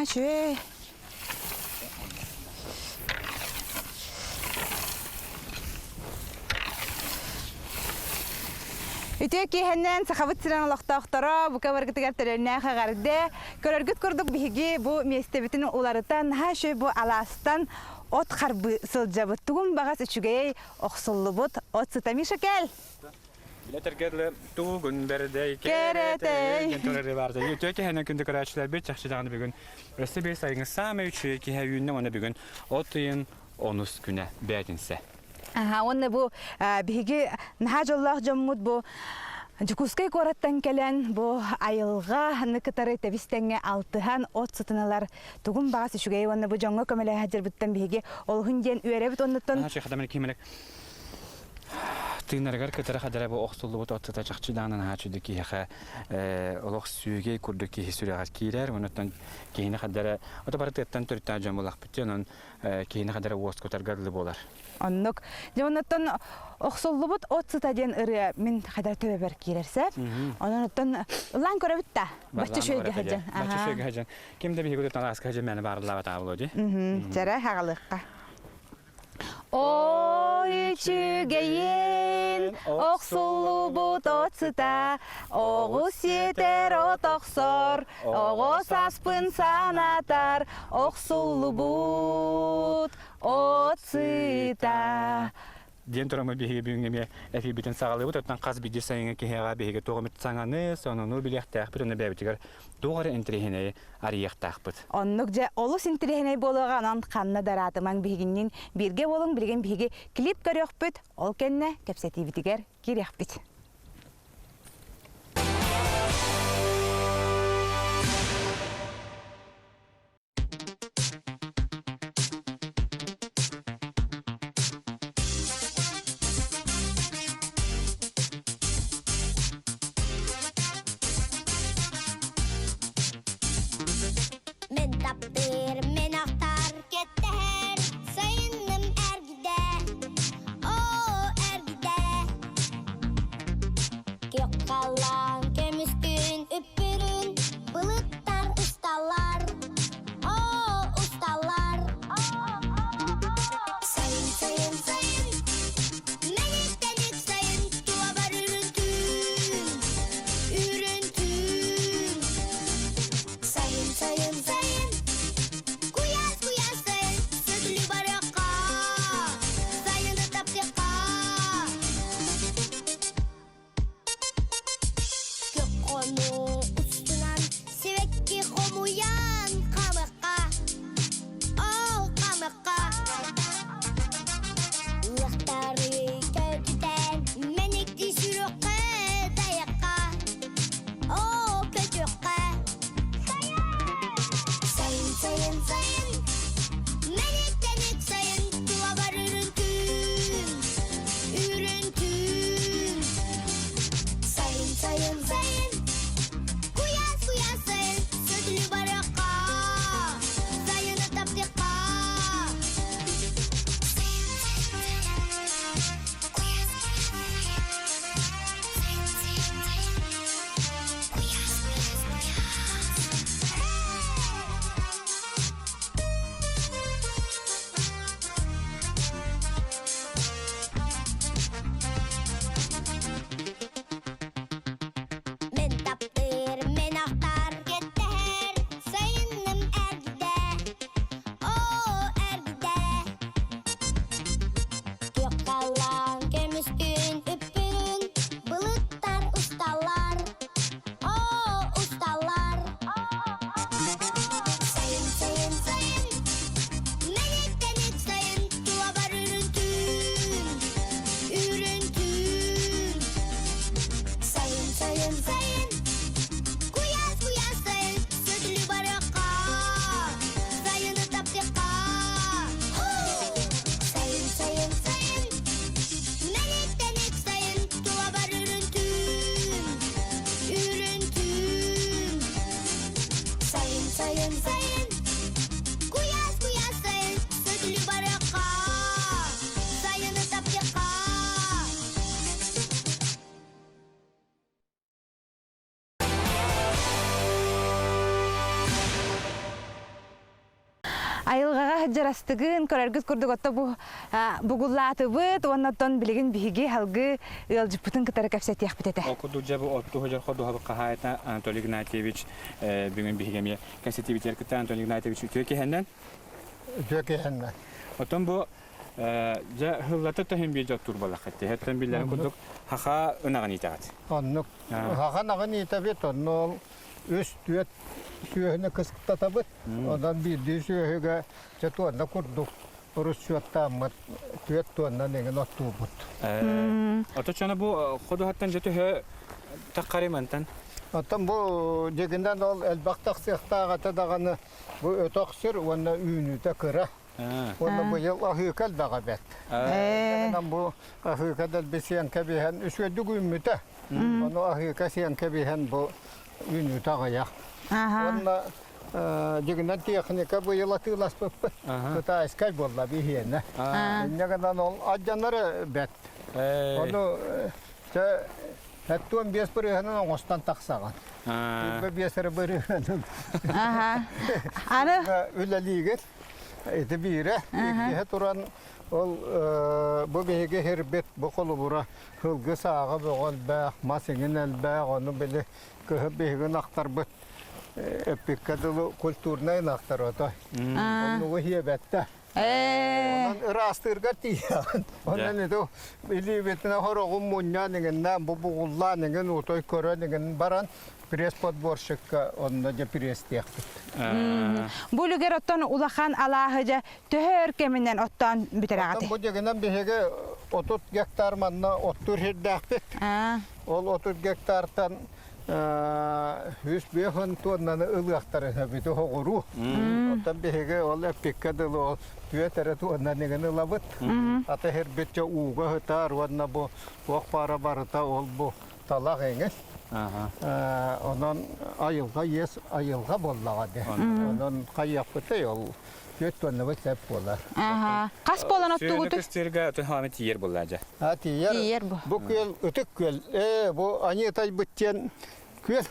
ha şöyle. Ütüki hennen sahabıt sıran olaqtaqtara bu kabargıtıgar törönüne xagarde körörgüt kurduk bihigi bu mestebitin ularıtan ha şöyle bu alastan ot xarbı sılcabıt tuğum bağas üçügey oqsullubut ot sıtamışa gel. Biletergerle tuğun berde Keretey. Gentörleri vardı. Ütüki hennen kündü karaçlar bir çaxçıdağını bir gün. Röste bir sayın sağma üçü ki her yünne ona bir gün otuyun onus güne berdinse. Aha, onda bu bihigi nahajullah jammut bu Jukuskay korattan kelen bu ayılga nıkıtarı tebistenge altıhan ot sıtınalar tuğun bağısı şugay onda bu jonga kömele hacer bitten bihigi olhun gen üyerebit ondan. Ha şey xadamını kimelek. Tığınargar kıtara kadar bu oqsullu bu otta çaxçıdağının haçıdaki ha oloq süge kurdaki hisuriyagat kiler ondan keyine kadar ota barattan törtten jamulaq bitten on keyine kadar ost kotargarlı bolar. Onluk. Jonathan oqsullubut ot sıtajen ırı min kadar töber kirerse. Ondan lan köröbit ta. Başça şöyle hajan. Başça şöyle hajan. Kimde bir gudurtan aska hajan meni barılawa tabloji. Jara hagalıqqa. Oy içügeyin oqsullubut ot sıta. Oğuz yeter ot oqsor. Oğuz aspın sanatar. Oqsullubut ot sıta. Diyen torama bihi büyüngeme efi biten sağlığı bu tuttan qaz bir sayın ki hega bihi toğumit sanganı sonunu bilektak bir onu bebitigar doğru entrehine ariyaktakpıt. Onlukca olus entrehine bolğanan qanna daratıman bihiginin birge bolun bilgen bihigi klip görüyokpüt ol kenne kepsetivitiger kiriyakpüt. айылгаға жарастыгын көрәргіз күрдік отта бұғыллаты бұд, оннаттан білігін бігі халғы ылжыппытын кітары кәпсәт яқ бітеті. Окуду жабы отту хожар ходу хабы қағайта Анатолий Игнатьевич бүгін бігеме кәсеті бітер кітті Анатолий Игнатьевич үтіөке хәннен? Үтіөке хәннен. Отон бұ жа хыллаты тахын бей жат турбалақ әтті. Әттен білдерін күрдік хақа ұнағын итағат. Оннық хағанағын итабет, оннол өз түйет сүйені кысқыттата бұд. Одан білді сүйеге жаты онна күрдік. Ұрыс сүйеттамыд, түйет туанна неген отту бұд. Ото чана бұ ходу хаттан жаты хө таққаримантан? Оттан бұл дегенден ол әлбақтақ сияқтағаты дағаны бұл өтоқсыр, онна үйініті кіра. Оны бұйыл ахүйкәл дағы бәт. Бұл ахүйкәдәл бі сиян кәбейхен үшөдік үйміті. Оны ахүйкә сиян кәбейхен бұл үйініті ағаяқ. Онна дегеннен техника бұйыл атылас бұппы. Құта әскай болла бейхені. Негенен ол аджанары бәт. Оны әттуын бес бірігінің оңыстан тақсаған. Бес бірігінің. Үләлігін. Эти бире, их туран ол бөгеге хербет боколу бура хылгы сага богол ба масыңын элбе оны биле көбегин актар бит эпикадылы культурный актар ото. Оны хебетте. Онан растырга тиян. Онан это билибетне хорогун мунья деген бу бугулла деген отой көрө деген баран пресс-подборщикка онна же пресс-техник. Бүлігер оттан улахан алахыжа төхөр кемінен оттан бітерағаты. Бұл дегенен бігеге 30 гектар манна оттур хердәқпет. Ол 30 гектартан 100 тоннаны ылықтары біті хоғыру. Оттан бігеге ол әппеккадылы ол түйетері тонна деген ылабыт. Ата хербетче уға хытар, онна бұл оқ бара барыта ол бұл талақ еңіз. Ondan ayılga yes ayılga bollağadı. Ondan kayakıtı yol göt tonne ve sep bollar. Kas bolan ottu Suyunu gutu. kıstırga ötün hamet yer bollaca. Ha tiyer. Tiyer bu. Bu köl ötük köl. Bu aniyetay bütçen köl.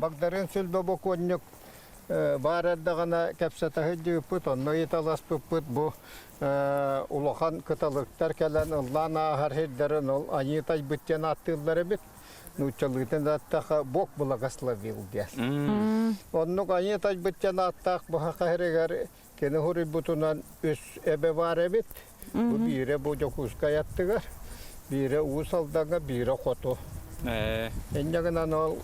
Bagdarın sülbe bu konyak barada gana kapsata hıcı put onno italas put bu ulahan kıtalıklar kelen Allah'ına her hedderin ol aniyetay bütçen attırları bit. Нучалытын аттаха бок благословил дес. Оннук ани тач бытчан аттак баха кахрегер кені хури бутунан үс эбе бар эбит. Бу бире бу жокуска яттыгар. Бире усалдага бире хото. Эннягынан ол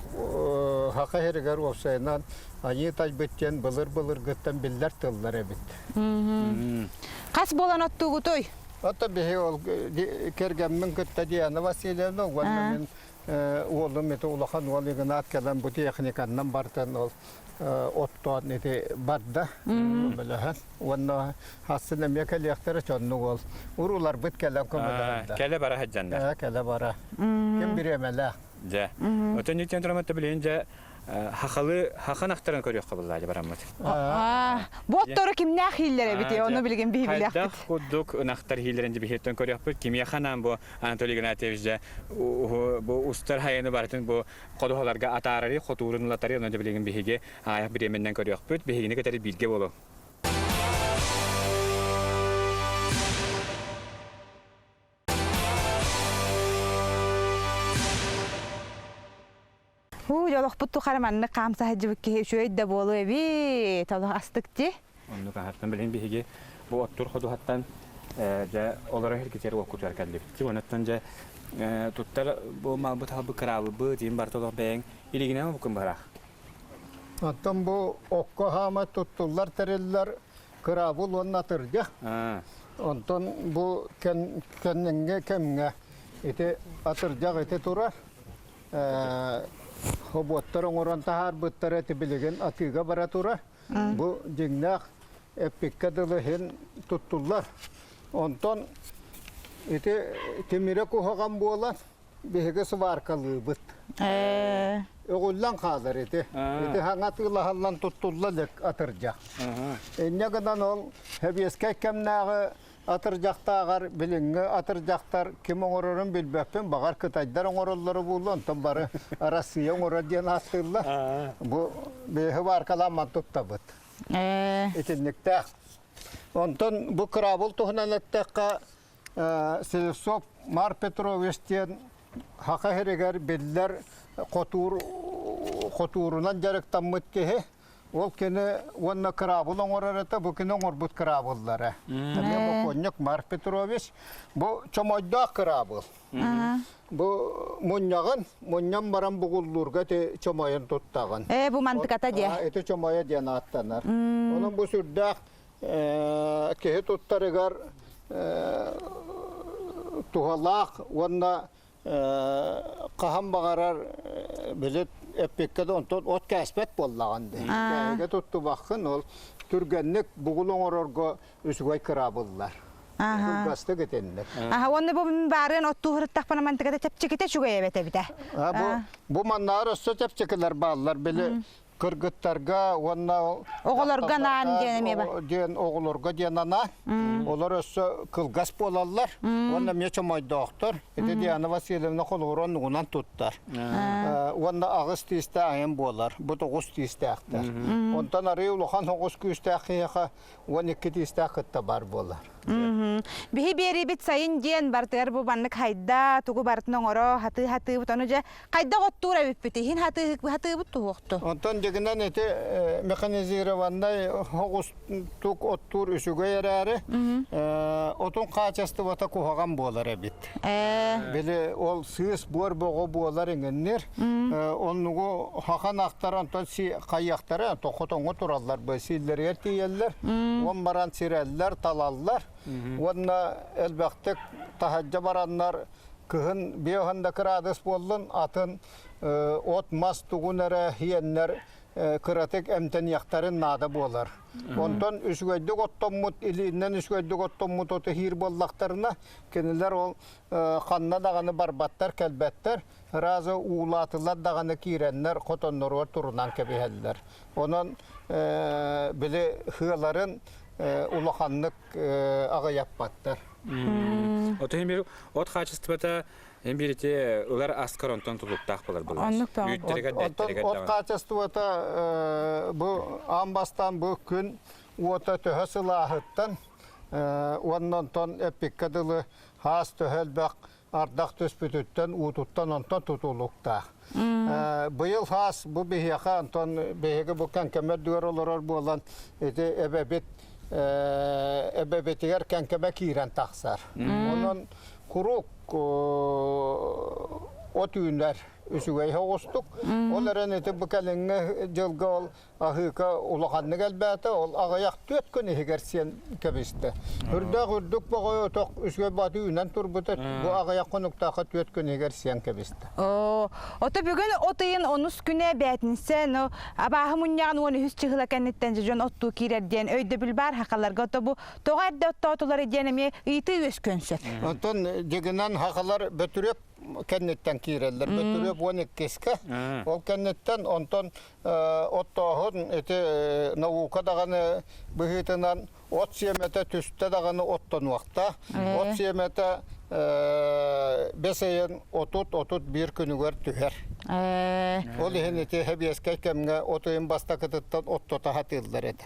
хакахрегер осайнан ани тач бытчан былыр гыттан биллер тыллар эбит. Kas bolan ottu gutoy. Ата бихе ол кергеммин кытта дияна Васильевна уанна мен oğlum eti ulakan oğluygun atkadan bu teknikandan bartan ol ottan eti barda bilehen. Onunla hasına mekali yaktırı çonlu ol. Urular bit kelem kumalarında. Kele bara haccanlar. Kele bara. Kim bir emele. Ja. Öten yükten duramat bileyince hakan aktaran körüyor kabullaydı baramat. Bottoru kim ne hillere biti onu bilgin bir bilyak. Hayda kuduk naktar hillerince bir hitton körüyor bu kim yakhanan bu Anatoliy Ignatyevich bu ustar hayını baratın bu koduhalarga atarari xoturun latari onca bilgin bihige ayak bir yemenden körüyor bu bihigine kadar bilge bolu. Yoluk buttu karamanını kamsa hacıbıkke şöyle de bolu evi talı astık di. Onu kahattan bilin bihige bu ottur xodu hattan ja olara herkese okutar kaldı. Ki onattan ja tuttar bu malbut habı kravı bu din bartolo beng iligine mi bukun barak. Attan bu okko hama tuttular teriller kravul onatırca. Ondan bu kendine kemge ete atırca ete turar. Hobotların oran tahar bıttara tibiligen atıga baratura. Bu cingnak epikkadılı hen tuttular. Ondan ete temire kuhagan boğalan bihege sıvarkalığı bıt. Oğullan kalır ete. Ete hangatıyla hallan tuttullalık atırca. Ne kadar ol hep eski kemnağı атыр жақтағар біліңгі, атыр жақтар кем оңырырын білбәппен, бағар кытайдар оңырылары болу, онтан бары арасыя оңыры ден атылы. Бұл бейхі бар каламан тұтта бұд. Етінніктәқ. Онтан бұл қырабыл тұхынан әттәққа Селесоп Мар Петровичтен хақа херегер беллер қотуырынан жарықтан мүткеге. Ол кені онна қырабыл оңырыр әті, бұл кені оңыр бұд қырабылдары. Бұл коньяк Мар Петрович, бұл чомойда қырабыл. Бұл мұньян баран бұғыллырға чомойын тұттағын. Бұл мантықата де? Эти чомойы ден аттанар. Оның бұл сүрдәқ кеге тұттарығар туғалақ, онна қахан бағарар білет әппеккеді онтон от кәспет боллағанды. Кәге тұтты бақын ол түргенлік бұғыл оңырорға үсігай қырабылдар. Түргасты кетенлік. Оны бұл барын отту ғырыттақ пана мантықада тәпчекете шуға ебеті біті? Бұл маннағыр өссі тәпчекелер бағылар білі. Кыргыттарға, оғылырға наан денеме ба? Оғылырға денана. Олар өссі қылғас болалар. Онна мече майдақтар. Еті Диана Васильевна қолғырын ұғынан тұттар. Онна ағыз тейісті айын болар. Бұт оғыз тейісті ақтар. Онтан арай ұлыған оғыз күйісті ақияға 12 тейісті ақытта бар болар. Бихи бери бит сайын ден бартығар бұл банны қайда, тұғы бартының оро, хаты бұтаны жа, қайда ғоттура өппеті, хин хаты бұтты ғоқты. Онтан дегінен еті механизировандай оғыз тұқ оттур үсіге әрәрі, отын қачасты бата құғаған болар әбет. Білі ол сыз бор бұғы болар еңіннер, онығы хақан ақтар, онтан қайяқтары, тоқытыңғы тұралар бұл сейлер ертейелер, он баран сирелер, талалар. Онна әлбәқтік тахаджа бараннар кығын беғында кырадыс болын атын от мас тұғын әрі хиеннер кыратық әмтен яқтарын нада болар. Онтан үсгөйдік оттоммут, илінен үсгөйдік оттоммут оты хир боллақтарына кенілер ол қанна дағаны барбаттар, кәлбәттер, разы уылатылар дағаны кейренлер, қотоннор тұрынан кәбейәлілер. Онын білі хыларын улаханнык ағаяп баттар. От қачыстыбата Эмбирите улар аскар онтон тулуптак болар булар. От качеството бу амбастан бу күн ота төһөсылаһыттан оннон эпиккадылы хас төһөлбак ардак төспүтүттен утуттан онтон тутулукта. Быйыл хас бу бияха онтон беге бу канкемер дуоролор болан эте эбебетигер канкеме кирен таксар. Онон kuruq ot ünler üsügey hoğustuk. Onların eti bu kalenge jılga ol ahıka ulaqanны gelbäte ol agayaq 4 gün egersen kebiste. Hürdük boğay otoq üsügey batı ünen turbuta bu agayaq konuktaqa 4 gün egersen kebiste. Ota bugün otayın 10 güne bätinsen o abahı munyağın onu hüs çıgıla kennetten jon ottu kirerden öyde bilbar haqalarga ota bu toğarda otolar edeneme iti öskönse. Ondan jeginen haqalar betürep kennetten kirerler. Betürep 12 keske. Ol kennetten ondan ottağın eti nauka dağını bıhıtınan ot siyemete tüste dağını ottan vaqta. Ot siyemete beseyen otut bir günüger tüher. Ol eti hebiyeske kemge otuyun basta kıtıttan ottota hatıllar edi.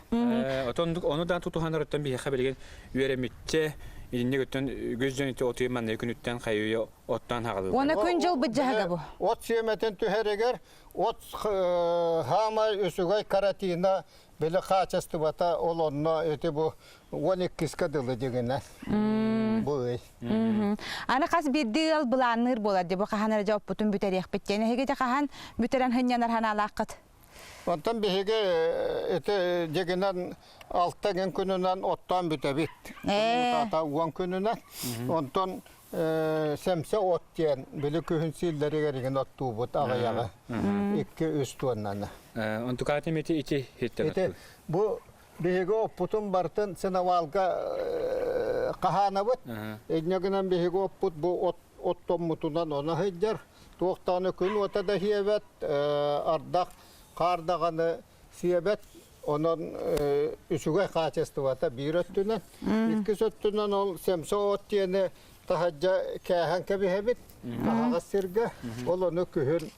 Onu da tutuhanlarıttan bir habergen üyeremitçe İlinde götün gözden iti otuyman ne günütten kayıyor ottan hağılır. Ona küncül bıcağıga bu. Ot siyemeten tühereger ot hama üsügay karatina böyle kaçastı bata olonna eti bu 12 skadılı degene. Bu. Ana kas bir dil bulanır bolar de bu kahanlara cevap bütün büterek bitene hege de kahan büteren hınyanar hana alaqat. Ondan bihege eti degenen altta gününden ottan bütebit. Tata uan gününden. Ondan semse ot diyen böyle kühün silleri gerigen ottu bu ağayağı. 2-3 tonlarına. Ondan katimeti içi hitte. Bu bihege oputun bartın sınavalga kahana bud. Egnegenen bihege oput bu otton mutundan ona hıccar. Toğtanı gün ota da hiyebet ardak kardağını siyebet Onun üçüge kaçestivata bir öttünen. İlkis öttünen ol semso ot diyene tahacca kâhan kebi hebit. Tahaga sirge. Ol onu kühün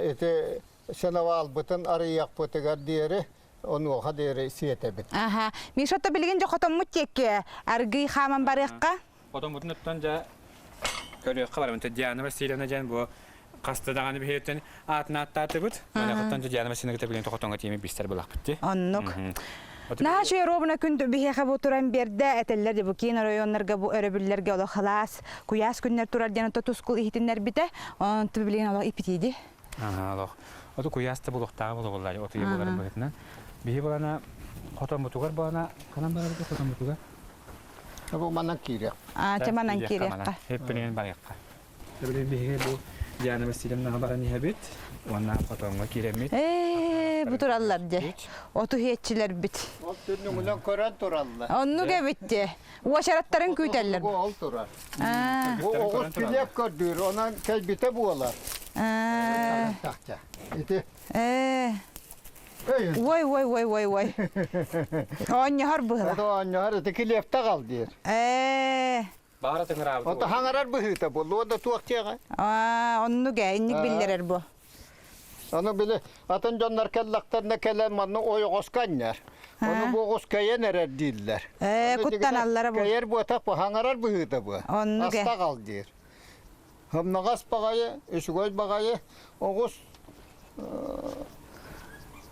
ete senava albıtın arı yakpıtıgar diyeri. Onu oha diyeri siyetebit. Aha. Мишотта билгенже хотоммут текке. Аргый хаман барыкка. Потом вот неттен жа көрөк кабар мынта Диана Васильевна жан бу кастадаганы бехеттен атына аттаты бут. Мына коттон Диана Васильевна кете билген токотонга теми бистер булак битти. Оннук. Наша робна күнтү бихеха бу туран берде этеллер бу кин районнарга бу өрөбүллерге ола халас. Куяс күннер турар дена тотускул ихтиннер бите. Он билген ола ипитиди. Аллах. Ото куяста булуктагы булгуллар. Ото ебулар бетинен. Бихи булана котон бутугар бана канан бар котон бутугар. Bu manan kirek. Чаманан кирекка. Hepinin barıkka. Tabii bir bu Diana Vasilyevna barani habit. Ona fotoğrafı kiremit. Bu turallar je. Otu hiççiler bit. Ol tünü mulan koran turallar. Onu gebitti. O şaratların küyteller. Bu ol turar. Bu oğuz kilep gördür. Ona kelbite buğalar. Tahça. İti. Vay. Anya harbıhla. O da anlar iti kilepte kaldı. Baharatın rahat. O da hangarar bıhıta bu. O da tuğakçıya. Onu ge, innik bildirer bu. Onu bile atın canlar kellaklarına kelenmanını oy oskanlar. Onu bu oskaya nerer değiller. Kuttan allara bu. Kayar bu atak bu hangarar bıhıta bu. Onu ge. Hasta kaldı. Hem nagas bagayı, üşügöz bagayı, oğuz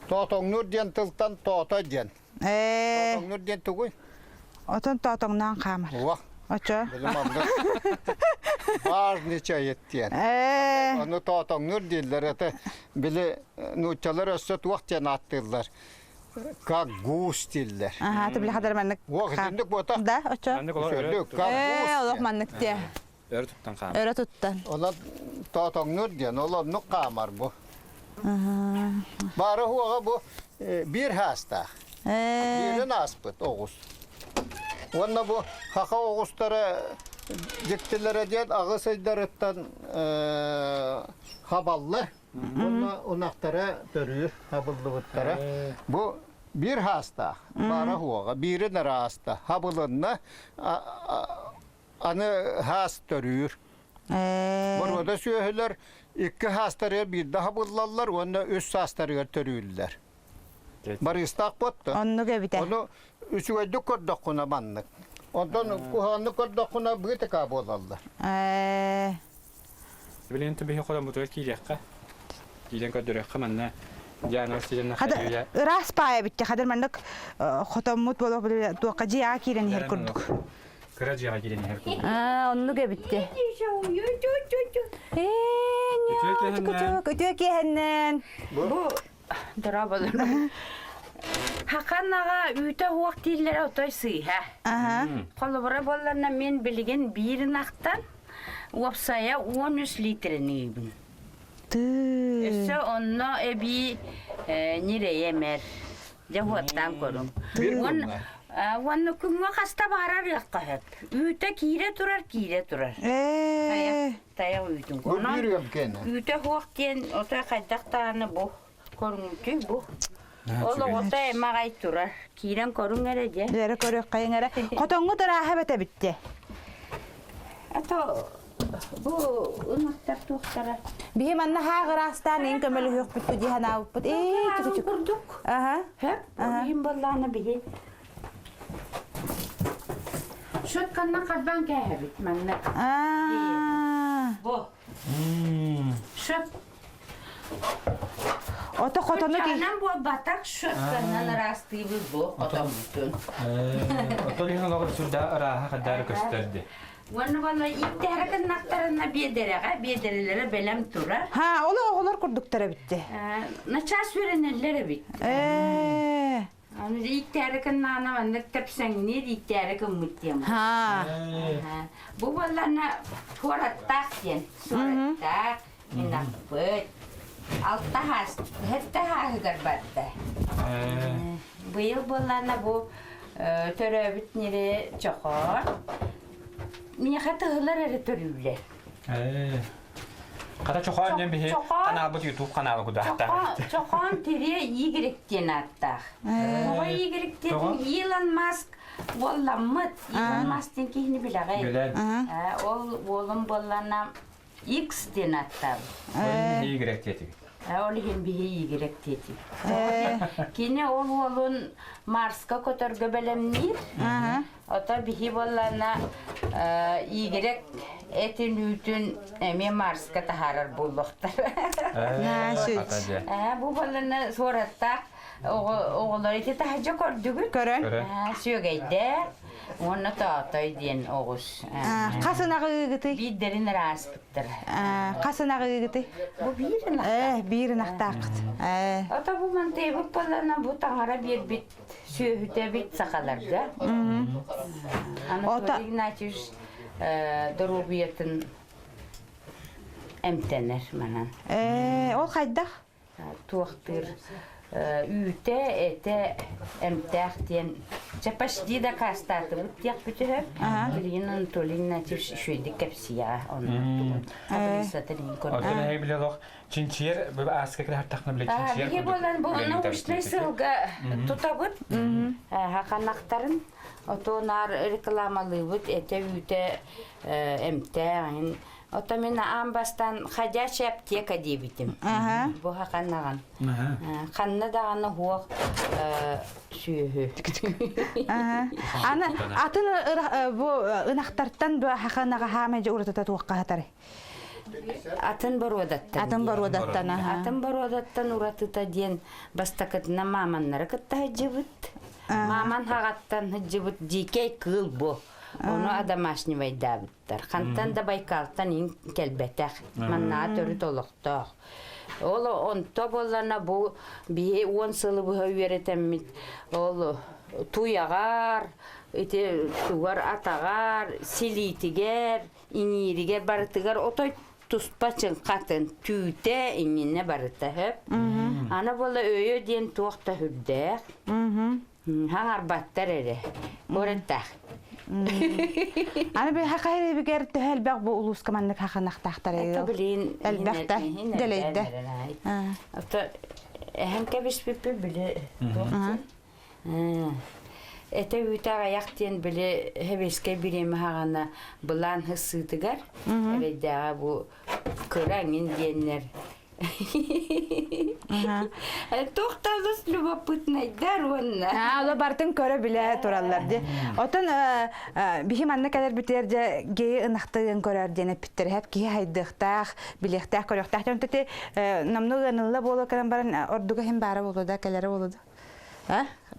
Toton nur diyen tıltan tota diyen. Toton nur diyen tuğuy. Otun totondan kamar. Vah. Oça. Bizim amda. Var neçe yet diyen. Onu toton nur değiller. Ete bile nuçalar össet vaktiyen attılar. Kak gus diller. Aha, tabi kadar manlık. Vah dindik bu atak. Da, oça. Ben de kolay öyle. Söylük kak gus Allah manlık diye. Öyle tuttan kam. Öyle tuttan. Ona toton nur diyen. Ola nuk kamar bu. Bari huaga bu bir hasta. Birin aspıt Oğuz. Onda bu haka Oğuzlara diktilere diyen ağı seydarıttan haballı. Onda onaktara dörüyor haballı bıttara. Bu bir hasta. Bari huaga birin hasta. Habalınna anı hast dörüyor. Burada söylüyorlar. İki hastaya bir daha bulurlar, onda üç hastaya törüyorlar. Bari istak bottu. Onu gebite. Onu üçü ödü kordakuna manlık. Ondan kuhanlı kordakuna bir tek abolarlar. Bilin tabii kodan butuğu kiriyakka. Kilen ködürek kamanna. Diana Vasilyevna Hadi khadiya. ras paya bitti. Kadar manlık xotomut bolup böyle tuaqaji ya kiren her kurduk. Kıraciya girin her kurduk. Onu gebitti. Ötüyor ki hennen. Bu darabalar. Hakanaga üte huak diller otoy sıyha. Aha. Kolabora bollarına men bilgen bir naktan wapsaya 13 litre nibin. Tı. Ese onunla bir nireye mer. Jahuattan korum. Vanna kumma hasta barar yakka hep. Üte kire durar. Taya uyudun. Bu bir yıl gene. Üte huak diyen ota kaydaktarını bu. Koruncu bu. Ola ota emagay durar. Kiren korun erece. Dere körük kayınlara. Xotongu dara habete bitti. Ato bu ınaktar tuhtara. Bihim anna ha rastan en kömeli yok bitti dihana uput. Küçük. Kurduk. Aha. Hep oyun ballağına bihi. Şut kanna kadban kehebit manna. Bu. Şut. Ota xotonu ki. Çanan bu batak şut kanna rastı bu. Otomutun. Otolin olarak şurada araha kadar gösterdi. Vanna valla ittiharaka naktarına biederilere belem turar. Ha, olar kurduk tara bitti. Naças verenellere bitti. Onu ittiharaka nana vanna tepsen ne ittiharaka mutyam. Ha. Bu valla tuara takyen. Sonra tak. Minak put. Altta has. Hette hahigar batta. Bu yıl valla bu töröbüt nere çokor. Minyak hatırlarere törüyle. Ката чохан ден бихи Чохан. канал бут YouTube каналы куда хата. Чоқан тере игректен аттақ. Оға игректен Илон Маск болламыт. Илон Масктен кейіні білағай. Билен. Ол олым боллана X ден аттақ. И грек тетик. Ол хем бихи игректети. Кене ол олын Марска көтөргө белемнир. Ота бихи боллана игрек этин үтүн эме Марска тахарар боллуктар. Бу боллана сораттак оголар ити тахажа көрдүгүт. Көрөн. Сүйгейде оны таатай ден огус. Касынагы гыты. Биддерин распыттыр. Касынагы гыты. Бу бирин Бирин актакт. Ата бу мен тебип болана бу таңара бир бит сүйүтө бит сакаларга. Анатолий Игнатьевич дорубиятын эмтенер манан. Ол кайдах? Туактыр үйте эте эмтэх ден чапашди да кастаты бут тяк бүтөп. Билин Анатолий Игнатьевич шүйдик кепсия оны. Сатерин кор. Отын хей билелох чинчер бу аска кре хаттахна биле чинчер. Биге болан бу аны уштайсылга тутабыт. Хаканактарын отонар рекламалыбыт эте үйте эмтэх. Ота мен амбастан ходячая аптека дебитим. Бу хаканнаган. Ханна даганы хуак сүйү. Аны атын бу ынактарттан бу хаканага хамеже урутата туакка хатары. Атын бародаттан. Атын бародаттан уратыта ден бастакытына маманнары кытта жыбыт. Маман хагаттан жыбыт дикей кыл бу. Onu adamaşnı baydabitter. Xantan da Baykaltan in kelbetək. Manna törü toluqtaq. Olu onta bollarına bu bir 10 sılı bu öğretemmit. Olu tuyagar, ite tugar atagar, silitiger, iniriger barıtıgar otoy tustpaçın qatın tüte inine barıta hep. Ana bolla öğü diyen tuaqta hüddək. Hangar battar ere. Borettaq. Ana bir hakayri bir ger tehel baq bu ulus kamanlık hakanaqtaqtar edi. Tabilin Elbette deleydi. Ata hem kebiş pipi bile. Ete ütağa yaqtien bile hebeske biremi hagana bulan hısıtıgar. Evde bu kırangin diyenler. Тоқталыс любопытнайдар онна. Ала бартын көрө биле тураллар. Отон бихим анна кадер битер же гей ынактыгын көрөр дене биттер хеп ки хайдыктак, билектак көрөктак. Төнтөтө намны ынылла боло каран баран ордуга хем бара болду да келери болду.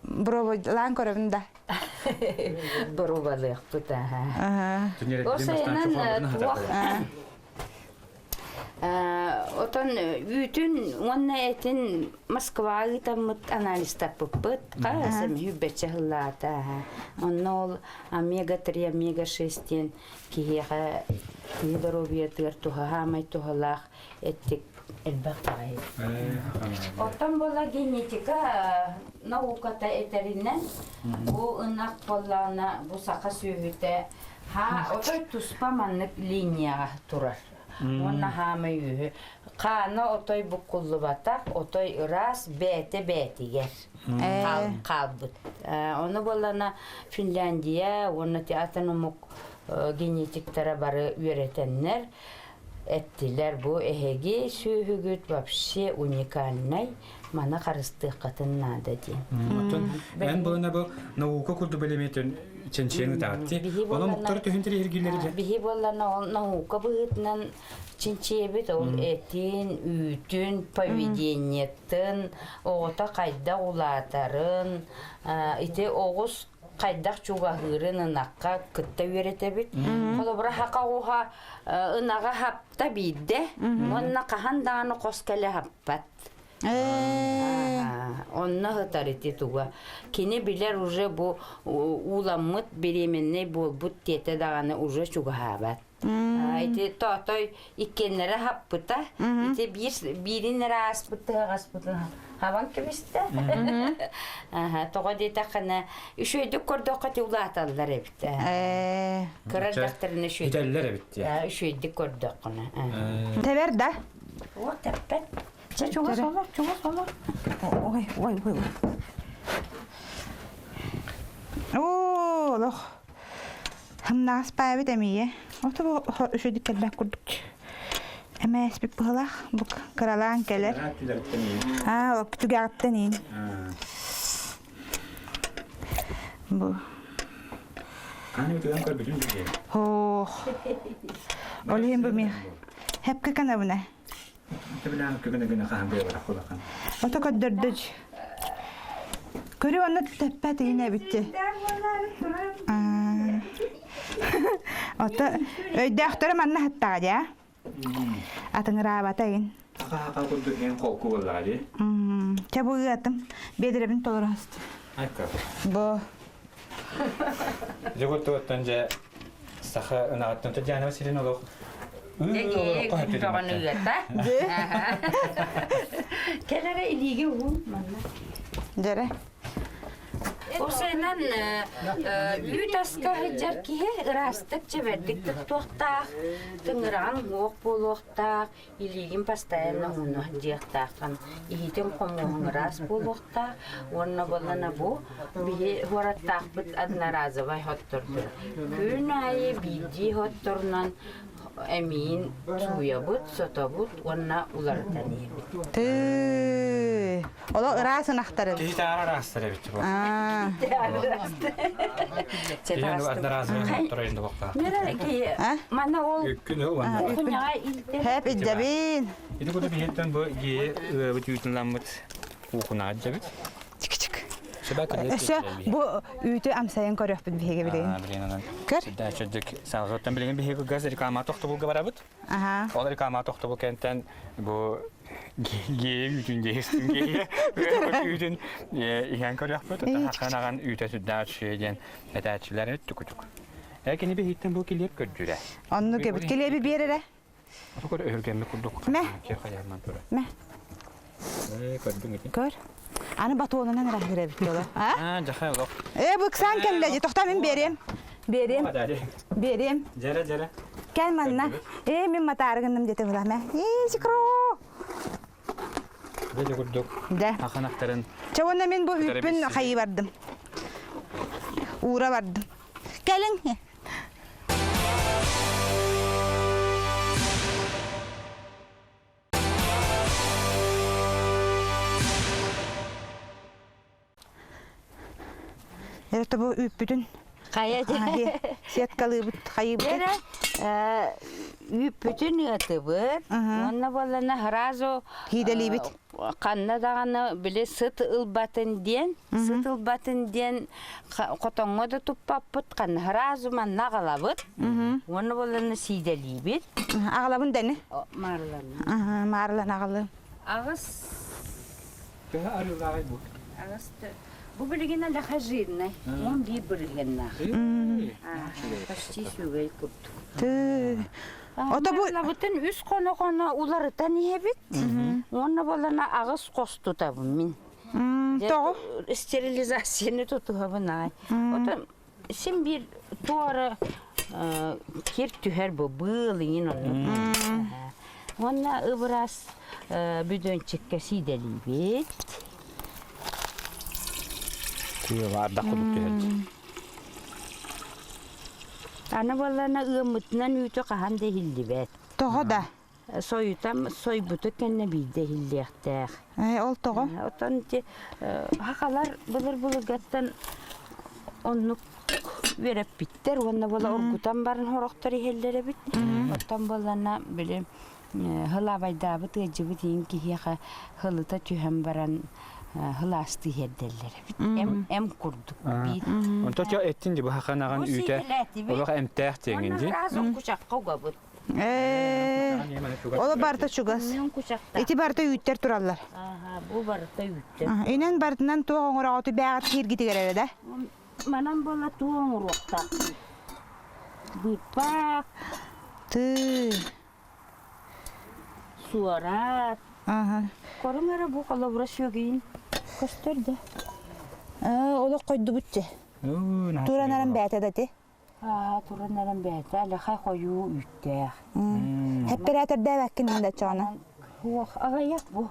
Брово лан көрөмдө. Бровалык тута. Отон бүтүн онна этин Москвага тамыт анализ таппыт. Казым хүббече хыллата. Оннол омега-3, омега-6 киега здоровье тыртуга хамай тухалах эттик элбактагай. Отон бола генетика науката этеринен бу ынак боллана бу сака сүйүтө отой туспаманнык линияга турар. Онна хамы қаны отой бұққылы батақ, отой ұрас бәті-бәтігер қалбыт. Оны болана Финляндия, оны театономық генетиктара бары үйретеннер әттілер бұл әхеге сүйігіт вообще уникальнай мана қарыстық қатыннады дейін. Ән болана бұл наука күрді білеметін Ченчен таатти. Оны мұқтар төхінтері ергелері. Бихи боллана наука бұғытынан ченчебет ол этин, үтін, поведениеттін, оғыта қайда ұлатарын, ите оғыз қайдақ чуғағырын ынаққа күтті өретебет. Қолы бұра хақа оға ынаға хапта бейді, онына қағандағаны қоскәлі хаппат. Онна хытарыты туга. Кене билер уже бу уламыт беременный болбут тете даганы уже чугабат. Ити тотой иккеннере хаппыта, ити биринере аспыты гаспыты Havan kibiste. Aha, toğa deytaqana üşöydük gördük ulaatallar ebit. Kırar daktarına üşöydük. Giderler bitti ya. Üşöydük gördük ona. Teber da. O teppet. Çoğaz olur. Oy. Oo, loh. Hem nas pavi demiye. Oto bu şu dikkat kurduk. Emes bir pala bu karalan gelir. Ha, o kütü gaptenin. Bu. Hani bir kar bütün diye. Oh. Olayım bu mi? Hep kakana bu ne? Tabii lan kıgına kan böyle var kulakan. Oto kaddırdıc. Körü onu teppet yine bitti. Oto öydähtarım anna hatta ya. Atın rabatayın. Kaka kudu en koku vallahi. Çabuğu atım. Bedirebin tolur hastı. Ayka. Bu. Jogo to tanje saha na tante jana sirin olok. Kenara iligi vun manna. Dere. O senin ütaska hıcar ki rastık çeverdik tuttuqtaq, tınıran hoq boluqtaq, iligin pastayanna onu diyaqtaqan, ihitim qomuğun ras boluqtaq, onna bolana bu, bihi horattaq bit adna razavay hotturdu. Gün ayı bildi hotturnan, emin suya but, sota but, onna ulardan yebit. Tüü. Ola rasın aktarım. Ki tara rastare bitti bu. Yani bu adna razı turayında bakta. Nere ki mana ol Günü var. kunyağa ildi. Hep iddebin. İdi kudu bir hetten bu giye bu tüyütünlenmet okuna acabit. Çık. Şebeke Eşe bu ütü amsayan koruyup bir hege bileyim. Bileyim. Kır. Daha çocuk sağlıktan bileyim bir hege gaz rekama toxtu bu gabarabut. Aha. O rekama toxtu bu kenten bu giye ütün geçtin giye. Ütün ihan koruyup da hakanan üte süddat şeyden edaçiler tukutuk. Lakin bir hetten bu kilip gördüler. Onu gebit geliyor bir yere. O kadar örgenli kurduk. Ne? Ki hayalman tura. Ne? Gördün mü? Kör. Ana batuğundan nereye girebilir diyorlar. Ha? Ha, jaha yok. Bu sen kelleci. Tohta min bereyim. Bereyim. Jara. Gel manna. Min matargınım dete ulan ben. Şikro. Böyle kurduk. De. Hakanakların Çavonna min bu hüppün hayı vardım. Uğra vardım. Gelin. Evet bu hüppüdün. Kaya Siyatkalı but hayı but. Yere bütün yatıbır. Ona bolana harazo Hideli bit. kanna dağına bile sıt ılbatın diyen kotonga da tuppapıt kan harazo man nağalabıt. Ona bolana sideli bit. Ağlabın dene. Marlan. Marlan ağlı. Ağız. daha arılar bu. Ağız. Bu bilgine daha jirne. On bir bilgine. Почти süvey kurdu. Tüh. O da bu Labıtın üst konu ularıdan yebit. Ona bolana ağız kostu da bu min. doğru. Sterilizasyonu tutuyor buna. O da şimdi bir tuara kir tüher bu bığılıyın onu. Ona biraz büdön çıkkası delibit. Kuyu var da kurduk diyor. Ana bolana ığımıtından ütü kahan dehildi bet. Doğru da. Soyutam soybutu kenne bir dehilliyekter. Ol doğru. Otan ki hakalar bulur gattan onu verip bitter. Ona bola orgutan barın horoktori hellere bit. Otan bolana bile hılavayda bit gıcıbı deyin ki hiya hılıta tühem baran hılastı hedderlere. Em kurduk. Onta ya ettin bu hakanagan üte. Ola emtah tenginci. Razım kuşak kavgabıt. O da barda çugas. İti barda yütter turallar. Aha, bu barda yütter. İnen bardından tuğun orağıtı bağıt kir giti gerere de. Manam bola tuğun urukta. Bipak, Tüh. suarat, Ага. Корыңара бу калабыра сөгейин. Көстөрдө. Олық қойды бұтте. Туранаран бәті дәті. Туранаран бәті, әлі қай қою үйтті. Хәппірәтірді бәккін да чағына. Ағаяқ бұ.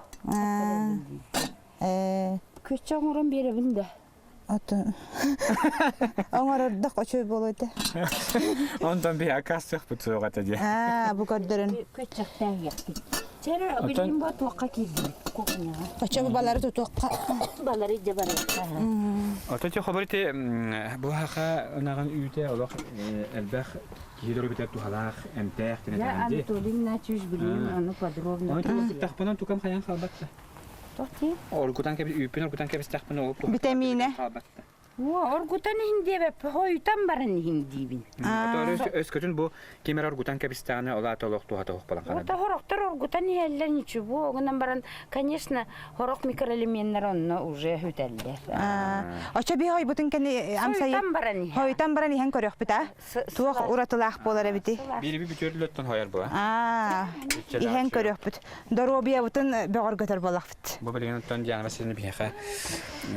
Көтчен ұрын беребін де. Оңар ұрдық өчөй болуды. Ondan bir akastık bu tuğla dedi. Bu gördürün. Көтчектен яқты. Сәрі білген бұ туаққа келді. Өчөй балары тұтуққа. Балары де бар. Otacı haberti bu haka onağın üyte olaq elbaq gidero bitar tuhalaq emtaq Я tene Анатолий Начуш білейін, оны подробно. Onu taqpanan tukam xayan qalbaqta. Тоқти? Orgudan kebis üypen orgudan kebis taqpan olup tuq. Vitamine. Qalbaqta. Оргутан хинде беп, хойутан барын хиндибин. Ata öskütün bu kemer orgudan kebis tane ola toloq tuha toq balan Вот qalab. хорохтар оргутан хеллер ничего, огынан баран, конечно, хорох микроэлементтер онно уже хүтәллер. Өчөй бей хой бұтын кәне амсайы. Хойутан баран хе. Хойтан баран ихан көрөк біта. Туақ уратылақ болар әбіті. Biri bir bütörlötten hayar bu. Ихан көрөк біт. Доробия бұтын бәғар götөр болақ біт. Bu bilgen ondan diyan meseleni bir haqa.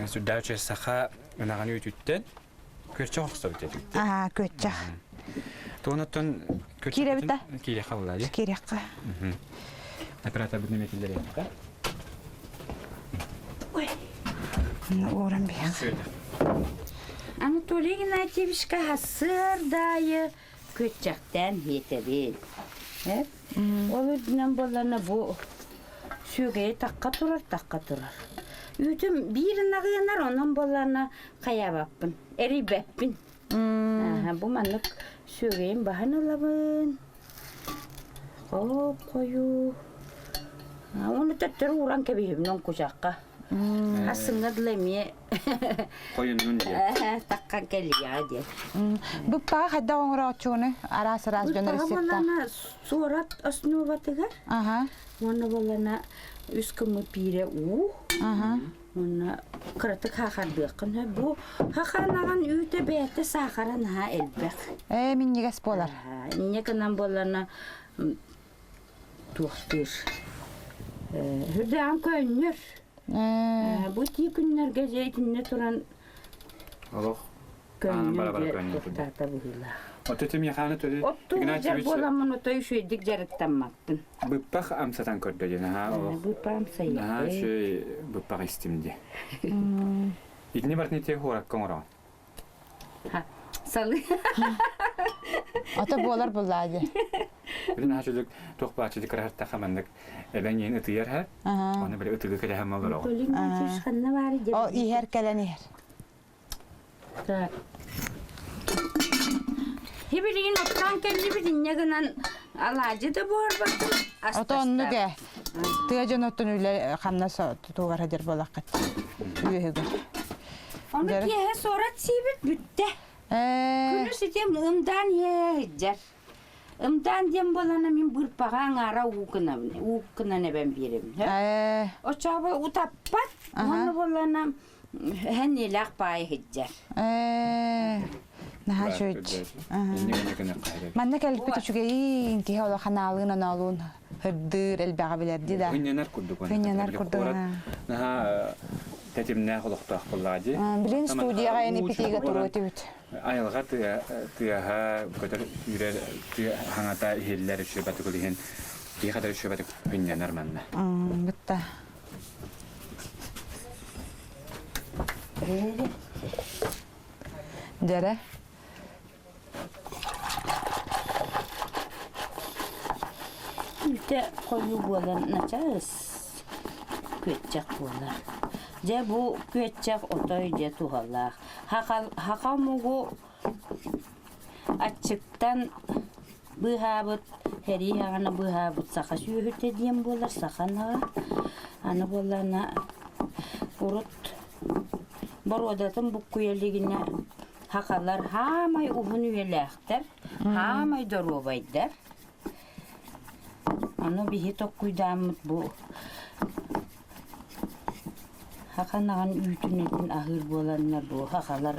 Sürdavçı saqa onağın üytütten körçe oqsa bitedi. Көтчақ. Tonattan Kire bitti. Kire xavladı. Керек. Operator bu nimetleri yaptı. Орын бей. Şöyle. Анатолий Геннадьевичка хасырдайы көтчақтан хетебел. Ол өдінен боланы бұ сөгей таққа тұрар. Үтім бірін ағыянар, онан боланы қаябаппын, әрейбәппін. Бұ манық сөгейін бағын алабын. Қоп қою. Оны төттірі уран кәбейім, нон құжаққа. Асыңға ділеме. Koyunun diye. Таққан кәлия де. Бұл паға қайда оңыра отчуғыны? Арас жөнер Бұттаға есетті. болана сорат основатығар. Оны болана үскімі пире у. Оны қырытық хақардықын. Бұл хақарнаған үйті бәйті сақаран ха әлбәқ. Мен негес болар. Некінен болана туқтыр. Хүрдіған көннер. Бұл ті күннерге жейтінне тұран Allah. көннер тұқтата бұғыла. Otetim yaxanı töle. Отты жар боламын, отой шүйдік жарықтанмақпын. Bıppaq amsatan kördü ha. Бұл пам сайы. Ha şey bıppaq istimdi. İdni bartni te horak kongra. Салы. Ата болар бұллады. Bilin ha çocuk toqbaçılık karar taqamandık. Ben yeni ıtıyar ha. Onu böyle ıtığı kere hem olur o. Толин Начуш қанна бары деп. О, ихер кәлән ихер. Хебелеген оттан келді білін, негінен алажы да бар бақтым. Ата онны ге. Тыға жон оттын үйлі қамна туғар хадер болақ қат. Үйеге. Оны кеге сорат сейбіт бүтті. Күні сетем ұмдан егіджер. Ұмдан дем болана мен бұрпаған ара уқына небен берем. Очабы ұтаппат, оны болана әнелі ақпай егіджер. Наха жөйт. Манна кәліп біті чүгейін кеге ола қаналығын алуын hırdır elbağa bilerdi da. Hünyener kurduk onu. Hünyener kurduk. Naha tetimne xoloqtaq bulladı. Bilin studiyaga yani pitiga turutut. Ayılğa tiyaha kadar yürer hangata hiller şöbeti kulihin. Bir kadar şöbeti hünyener manna. Bitti. Dere. Ülte koyu bolan naças. Kötçek bolan. Je bu kötçek otoy je tuhallah. Hakamugu açıktan bıhabıt heri hana bıhabıt sakas yürüte diyem bolar sakana. Ana bolana urut barodatın bu kuyeliğine hakalar hamay uhun üyelekler. Hamay dorubaydır. Ano bihi tokkuydamut bu. Hakanağın ütünedin ahır bolanlar bu. Hakalar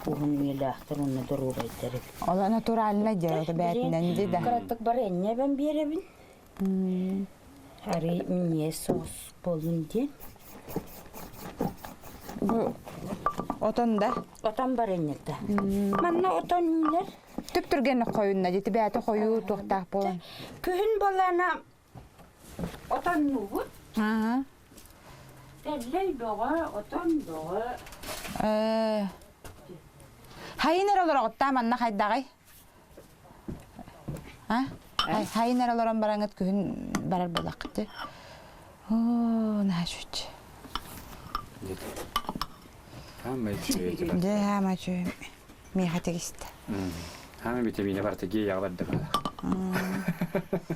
uhun üyelekler onu dorubaydır. Ola naturaline diyor da beytinden de. Kırattık bari enne ben bir evin. Harı minye sos bolun diye. Bu oton da Otan бар еннете. Манна отан үйлер. tüp türgen koyunna jeti bäte koyu tohtaq bolan. Күһүн балана отан нугут. Ha. Теллей дога, отан дога. Hayiner olarak otta manna haydagay. Ha? Hayiner olarak barangat kühün barar bolaqtı. Oo, naşuç. Hamma içiyor. De hama çö. Mi hategist. Hamma vitamini var tagi yağladı.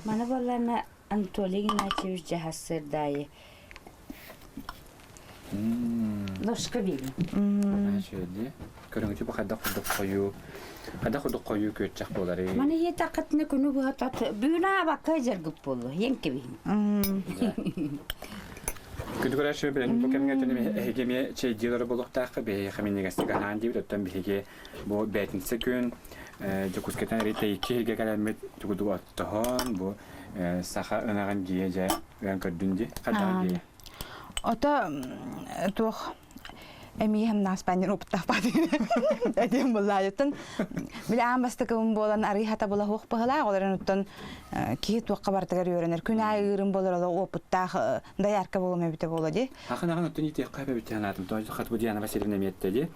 Мана балана Анатолий Игнатьевич жахасыр дайы. Ножка били. Şöyle. Körüngücü bu kadar kuduk koyu. Kadar kuduk koyu köçecek boları. Мана ета кытны күнү буатат. Бүгүнө бакка жергип болду. Енке били. Күндү көрә шö белән бу кемгә төнеме һегеме чәйдиләре булып тагы бе хәминнәгә сиган дип тоттан биге бу бәтинсе күн Жокускетан рите 2-ге каләмет тугуду аттаһан бу саха ынаган гиеҗә ган көдүнди кадагы. Ota tuh emi hem nas panjang uptah pati. Jadi mulayatun bila ambasta kebun bolan ari hata bola hoq pahala olaran utun ki tuh kabar tegar öğrenir. Günay ırın bolar ola oputah dayar ka bolma bite boladı. Hakına utun ite qayba bitanadım. Toy xat bu diyana Vasilyevna metdi.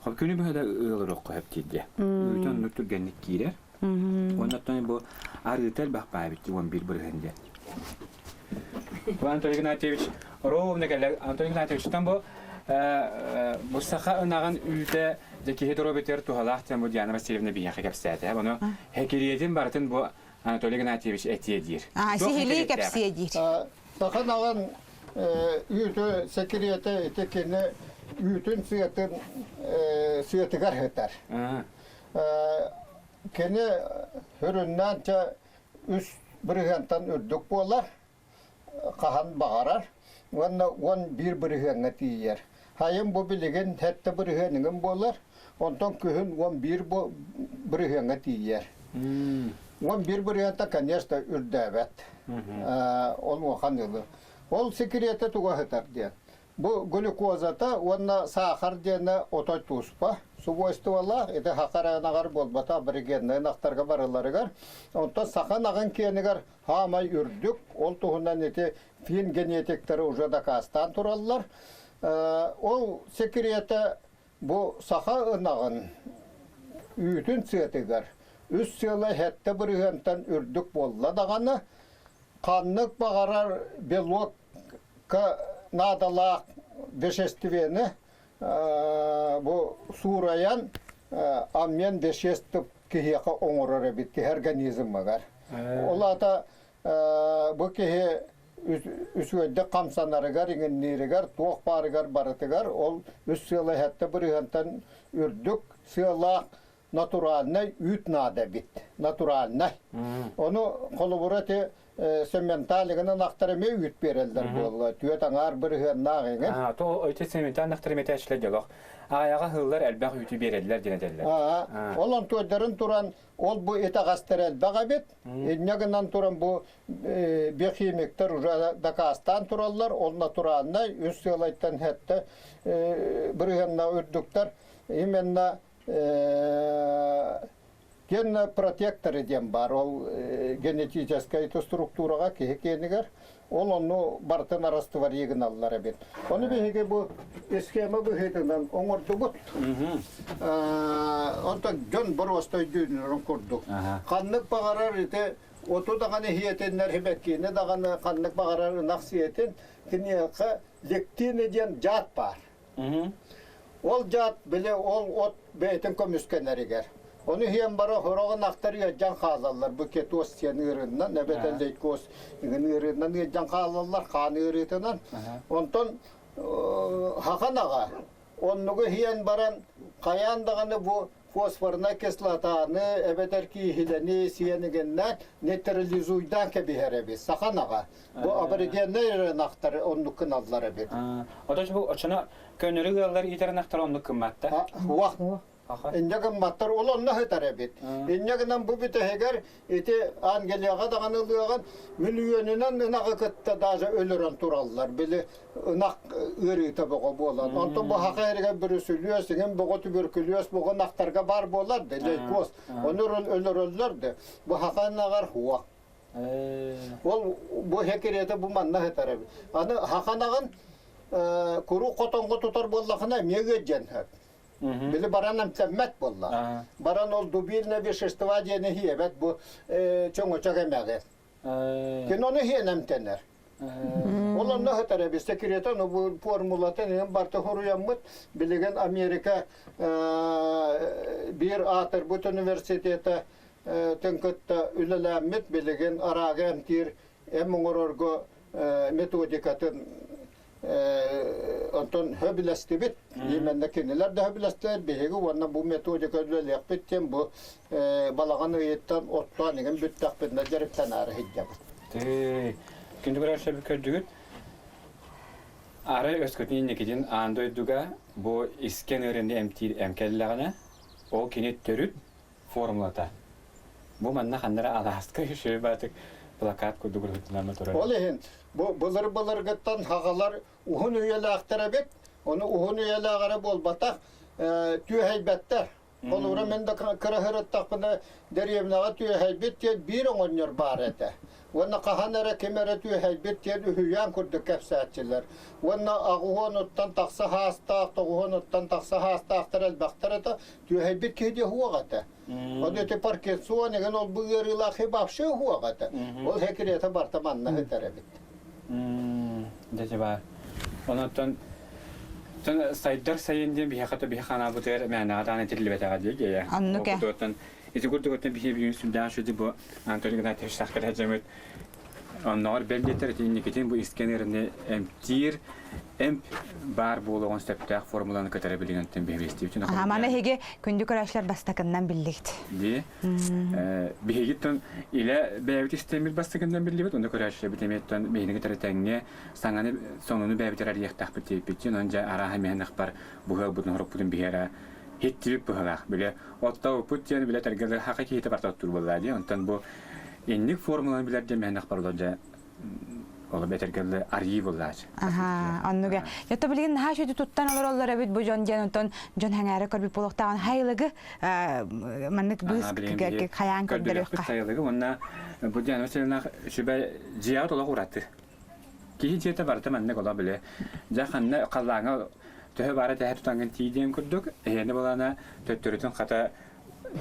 Hop günü böyle ılır oqyap dedi. Utun nutur genlik girer. Ondan bu arıtel baxpay bitti 11 bölgende. Bu Anatoliy Ignatyevich ровно келе Anatoliy Ignatyevich bu bu saha önagan üyde deki hedrobetер tuhalahtan bu Diana Vasilyevna biye kapsaydı. Bunu hekiriyetin bartın bu Anatoliy Ignatyevich etiyedir. Sihili kapsiyedir. Sahan ağan üyde sekiriyete etekini üytün sıyıtıgar heter. Kene hüründen üst bırıgantan ürdük bolar. Kahan bağırar. Ondan bir bırıganı diyer. Hayım bu bilgin hette bırıganın bolar. Ondan kühün 11 bırıganı diyer. 11 bırıganta конечно ürdəvət. Ol oxan yılı. Ol sekiriyete tuğa heter diyen. Bu glukozata onna sahar diyene otoy tuzpa. Свойстволар, это хакаранагар болбата биргенне нактарга барыларыгар. Онто саханаган кенигар хамай үрдүк. Ол туһунан эти фин генетиктери уже дакастан тураллар. Ол секирете бу саха ынагын үтүн сетигар. Үс сыйлы хетте биргентен үрдүк болла даганы. Каннык багарар белок надалак веществени bu surayan ammen beşestip kihiyaka oңорары бит организм магар. Олата bu kihi üsüde kamsanarıgar ingennirigар тоқ барыгар барытыгар ол үс сыйлы хәтте биргәнтен үрдүк сыйлак натуральный үт нада бит. Натуральный. Onu колобурате сементалыгынан актарыме үт берелдер болла. Түет аңар бирген нагыгы. То өте сементал актарыме тәшләделәр. Аяга хыллар әлбәг үтү берелдер динәделәр. Олан төдәрен туран ол бу этагастерел багабет. Нягынан туран бу биохимиктер уже дакастан тураллар. Ол натуральный үс сыйлайтан хәтте бирген үрдүктер именно ген протекторы дем бар, ол генетическая структурага кенигер, ол onu бартын арастывар егін аллары бет. Оны беге бу схема бухетынан оңорду бут. Онта жон боростой дүйнөрөн курдук. Каннык багарар ите оту даганы хиетеннер хебеккине даганы каннык багарар наксиетен кинека лектине ден жат бар. Ол жат биле ол от бейтин көмүскенеригер. Onu hem bara horog'un aqtarıyor can qalалар. Bu ketos sen ırından nebetelde kos ırından can qalалар kan ırından. Ondan haqanaga onnugu hem baran qayandağını bu fosforna kislotаны ebeterki hileni siyenigenler nötralizuydan kebiherebe sakanaga. Bu aborigenler naqtar onnu kanallara bet. Odaş bu açana könürü yollar iter naqtar onnu kımmatta. Vaq Иннегин маттар олонна хытарабит. Иннегинен бу битегер ити Ангелияга даган ылыган миллионунан ынагы кытта даже өлөрөн тураллар. Били ынак ырыта бого болот. Онтон бу хакайрга бир сүлөс деген бого туберкулез бого нактарга бар болар деле кос. Онор өлөрөллөр де. Бу хаканагар хуак. Ол бу хекерете бу манна хытарабит. Аны хаканаган куру котонго тутар боллахына мегеджен хак. Били баранам теммет болла. Баран ол дубильне вещества дени хиебет бу чоңо чагемеге. Киноны хиенем тенер. Олар на хатара секрета но бу формулатын барта хоруяммыт билеген Америка бир Атербут университети тенкетта үлелеммит билеген араган тир эмоңорорго методикатын Антон höbilestibit, yemende kendiler de höbilestler, bihiги ona bu metodika öyle bitti bu balağanı yetten ottan igen büttak bedne jaripten ara hijab. Kindu kadar şey gördük. Ara özgürlüğün nekidin Android'ga bu iskenerinde emkellerine o kinet törüt formulata. Bu manna kanlara alaska şey batık plakat kodu gruplarına torun. Olehin bu bulur gittan hagalar uhun üyeli aktarabet, onu uhun üyeli agara bol batak tüy heybette. Olura men de kırahırıt takpına deriyemnağa tüy heybet diye bir onyor barete. Ona kahanara kemere tüy heybet diye hüyan kurduk kefsatçılar. Ona ağuhonuttan taksa hasta, ağuhonuttan taksa hasta aktaral baktarata tüy heybet kedi huagata. O da te Parkinson igen ol bu yerilah hebapşı huagata. Ol hekirete bartamanna heterabet. Dece var. Ondan sayıdır sayınca bir hakata bir hana bu der manada netilli betadi ya. Annuke. Ondan iti gurdu bir bir süldan şudi bu Antalya'da teşhis edeceğim. Onlar belgeler için bu iskenerinde emtir bar buluğun stepte formulanı katabildiğinden behbesti için. Mana hege kündük araçlar bastakından billikti. Diye. Behegitten ile bevt istemir bastakından billivet onu araçlar bitemetten behine taratenge sanganı sonunu bevtler yaktak bitip önce ara hemen akbar bu bunun horpudun bihera hittip buhalak bile otta putyan bile tergeler hakiki tabartat turballadı ondan bu enlik formulanı biler de men akbar olacak ola betergelle aryi bollaj. Aha, annuga. Yatta bilgin ha şöyle tuttan alır bit bu John hangara korbi poloktan haylıgı mannet biz kayan kadar yok. Haylıgı ona bu jan mesela şübe cihat ola uğrattı. Ki cihata barta manne ola bile. Jahanna qallanga töhe bara tehe tutangan tidem kurduk. Ne bolana töttürütün kata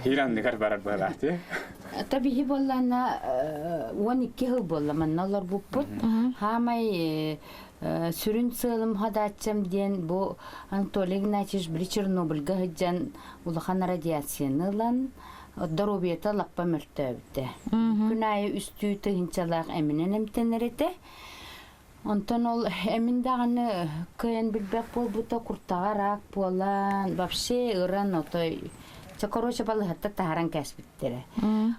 hiran negar barar balahtı. Tabii bollana 12 yıl bollaman nalar bu put. Hamay sürün sığılım hadaçam diyen bu Anatoly Ignatievich bir Chernobylga hıcan ulahan radyasyonu lan darobiyata lappa mürtebde. Günayı üstü tığınçalak eminen emtenerete. Ondan ol emin dağını kıyan bilbek bol buta kurtağarak bolan babşe ıran otoy Çakoroça balı hatta taharan kesbittere.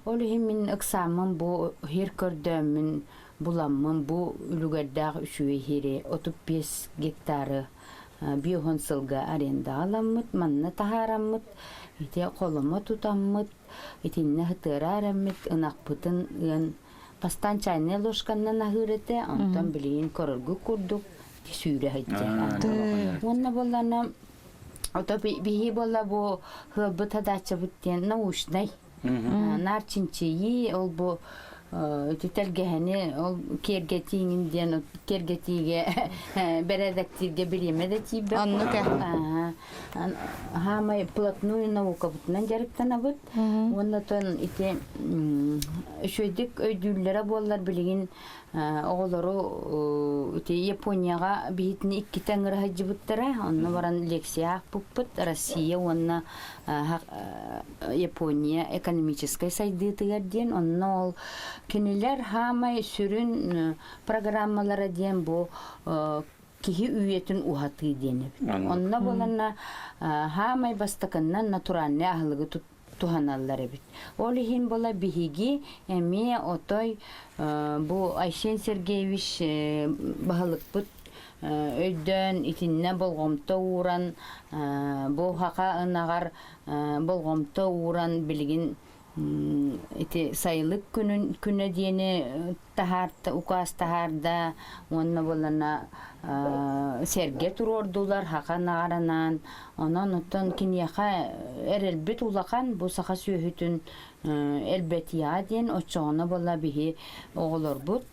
Olu hemin ıksamın bu her kördömün bulamın bu ülügerdağ üşüye hiri 35 gektarı biyохон sılga arenda alamıt, manna taharamıt, ite koluma tutamıt, itinne hıtıra aramıt, ınak pıtın ın pastan çayne loşkanna nahırete, ondan bileyin korurgu kurduk, suyra hıtce. Onna bolana Oto bihi bolla bu hıbıt hadaçça bitten nauşnay. Narçinçeyi ol bu tütelgeheni ol kergetiğin diyen kergetiğe beredektirge bilimede tibe. Annuke. Hamay platnuyu nauka butnan jarıktan abut. Ondan ite şöydük ödüllere bollar bilgin oğulları ite Japonya'ga bihitini 2 tangır hacı buttara. Ondan varan leksiya puput Россия onna Japonya ekonomической saydığı diyen ondan ol kiniler hamay sürün programmalara diyen bu kihi üyetin uhatı diyenip. Ondan bolana hamay bastakandan naturalne ahlıgı tuhanallar bit. Olihin bola bihigi emi otoy bu Ayşen Sergeyevich bahalık bit өйдөн итинне болгомто уран бу хака ынагар болгомто уран билгин ити сайылык күнө диени тахарта укас тахарда онна болана серге турордулар хака нагаранан онон оттон кинияка эрелбит улакан бу саха сүйөһүтүн элбетия диен очоона болла бихи оголорбут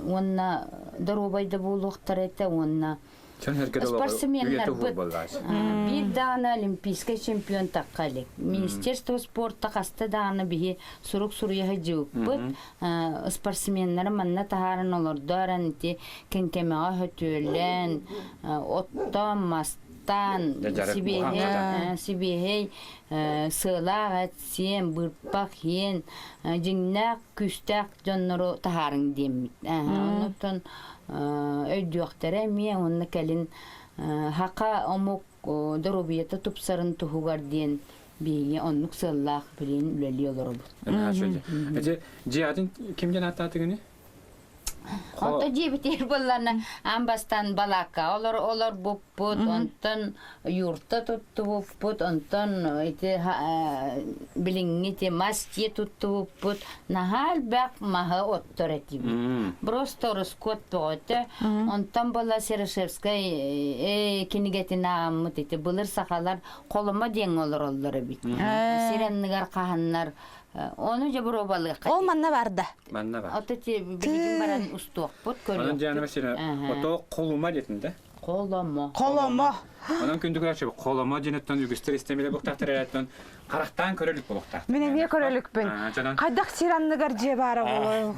онна дарубайда булуктар эте онна спортсменнар бир дана олимпийский чемпион таккалек министерство спорта касты дана бихи сурук суруяхы жууп спортсменнар манна тахарын олордоран ити кенкемега хөтүөлен оттон мастан сибихей сыылаак атсиен бырпак хиен жиңнак күстак жоннору тахарын диеммит онуттон өйдүөктөрө мие онны келин хака омук дорубията тупсарын тухугар диен биги оннук сыллаак билин үлели олорбут. Жиатын кимден аттатыгыны? Онто жибитер болларна амбастан балака олар буппут онтон юрта тутту буппут онтон ити билиңити масти тутту буппут нахал бак маха отторетиби просто раскот тоте онтон бола Серешевская кинигетина аммыт былыр сахалар колума дең олар бит сиреннигар каханнар onu jabro balık. Ол манна барды. Манна бар. Отти билгин баран устук бут көрүп. Анан жана mesela ото колума детинде. Коломо. Анан күндүгүр ачып коломо женеттен үгүстөр истемеле буктактар эреттен карактан көрөлүк болуктар. Мен эмне көрөлүкпүн? Кайдак сиранныгар же бары боло.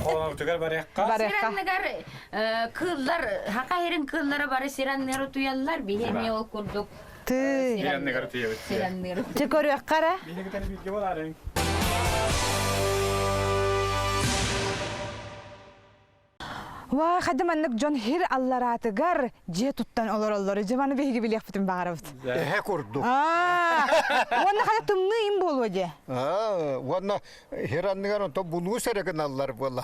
Коломо түгөр баракка. Сиранныгар кыллар хака херин кыллары бары сираннары туяллар бихеме ол курдук. Сиранныгар туябыт. Сиранныгар. Же көрөк кара. Биздеги тарбиятка боларың. Ва хадаманнык жон хир алларатыгар же туттан олор жаманы беги билек бутун багарабыт. Курдук. Онна хада тымны им болу же. Онна хиранныгар то булуу сереген аллар болла.